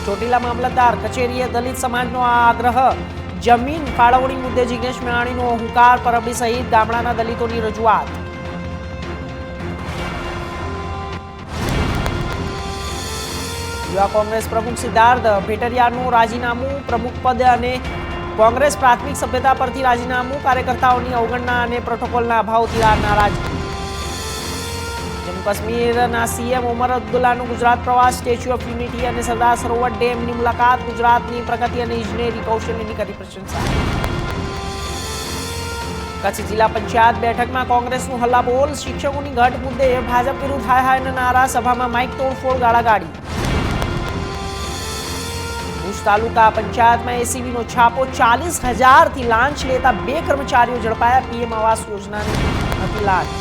ચોટીલા મામલતદાર કચેરીએ દલિત સમાજનો આગ્રહ, જમીન ફાળવણી મુદ્દે જિગ્નેશ મેવાણીનો હુંકાર, પરબડી સહિત ગામડાના દલિતોની રજૂઆત. યુવા કોંગ્રેસ પ્રમુખ સિદ્ધાર્થ ભેટરિયાનું રાજીનામું, પ્રમુખ પદ અને કોંગ્રેસ પ્રાથમિક સભ્યતા પરથી રાજીનામું, કાર્યકર્તાઓની અવગણના અને પ્રોટોકોલના અભાવથી નારાજગી. જમ્મુ કાશ્મીરના સીએમ ઓમર અબ્દુલ્લાનું ગુજરાત પ્રવાસ, સ્ટેચ્યુ ઓફ યુનિટી અને સરદાર સરોવર ડેમની મુલાકાત, ગુજરાતની પ્રગતિ અને ઇજનેરી કૌશલ્યની કરી પ્રશંસા. કચ્છ જિલ્લા પંચાયત બેઠકમાં કોંગ્રેસનું હલ્લાબોલ, શિક્ષકોની ઘટ મુદ્દે ભાજપ વિરુદ્ધ હાય હાયના નારા, સભામાં માઇક તોડફોડ, ગાળાગાળી. ભુજ તાલુકા પંચાયતમાં એસીબીનો છાપો, 40,000થી લાંચ લેતા 2 કર્મચારીઓ ઝડપાયા, પીએમ આવાસ યોજનાની હતી લાંચ.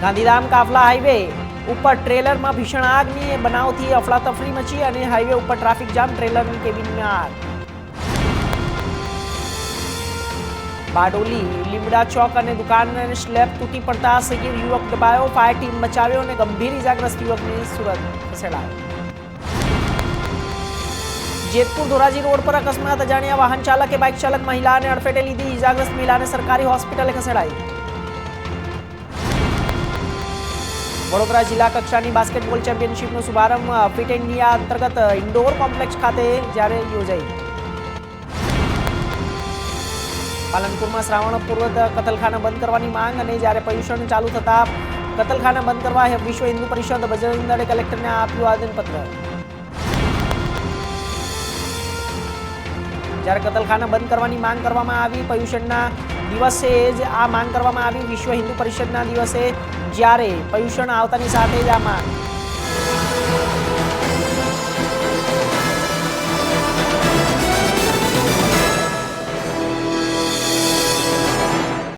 ગાંધીધામ કાફલા હાઈવે ઉપર ટ્રેલરમાં ભીષણ આગની બનાવથી અફડાતફડી મચી અને હાઈવે ઉપર ટ્રાફિક જામ, ટ્રેલરની કેબિનમાં આગ. બારડોલી લીમડા ચોક અને દુકાનને સ્લેબ તૂટી પડતા સગીર યુવક દબાયો, ફાયર ટીમ બચાવ્યો અને ગંભીર ઇજાગ્રસ્ત યુવકને સુરત ખસેડાયો. જેતપુર ધોરાજી રોડ પર અકસ્માત, અજાણ્યા વાહન ચાલકે બાઇક ચાલક મહિલાને અડફેટે લીધી, ઇજાગ્રસ્ત મહિલાને સરકારી હોસ્પિટલે ખસેડાઈ. વડોદરા જિલ્લા કક્ષાની બાસ્કેટબોલ ચેમ્પિયનશિપનો શુભારંભ ફિટ ઇન્ડિયા અંતર્ગત ઇન્ડોર કોમ્પ્લેક્સ ખાતે જ્યારે યોજાઈ. પાલનપુરમાં શ્રાવણ પૂર્વ કતલખાના બંધ કરવાની માંગ અને જ્યારે પર્યુષણ ચાલુ થતા કતલખાના બંધ કરવા વિશ્વ હિન્દુ પરિષદ બજરંગ દળે કલેક્ટરને આપ્યું આવેદનપત્ર. જ્યારે કતલખાના બંધ કરવાની માંગ કરવામાં આવી, પર્યુષણના દિવસે જ આ માંગ કરવામાં આવી. વિશ્વ હિન્દુ પરિષદના દિવસે જ્યારે પર્યુષણ આવતાની સાથે જ આ માંગ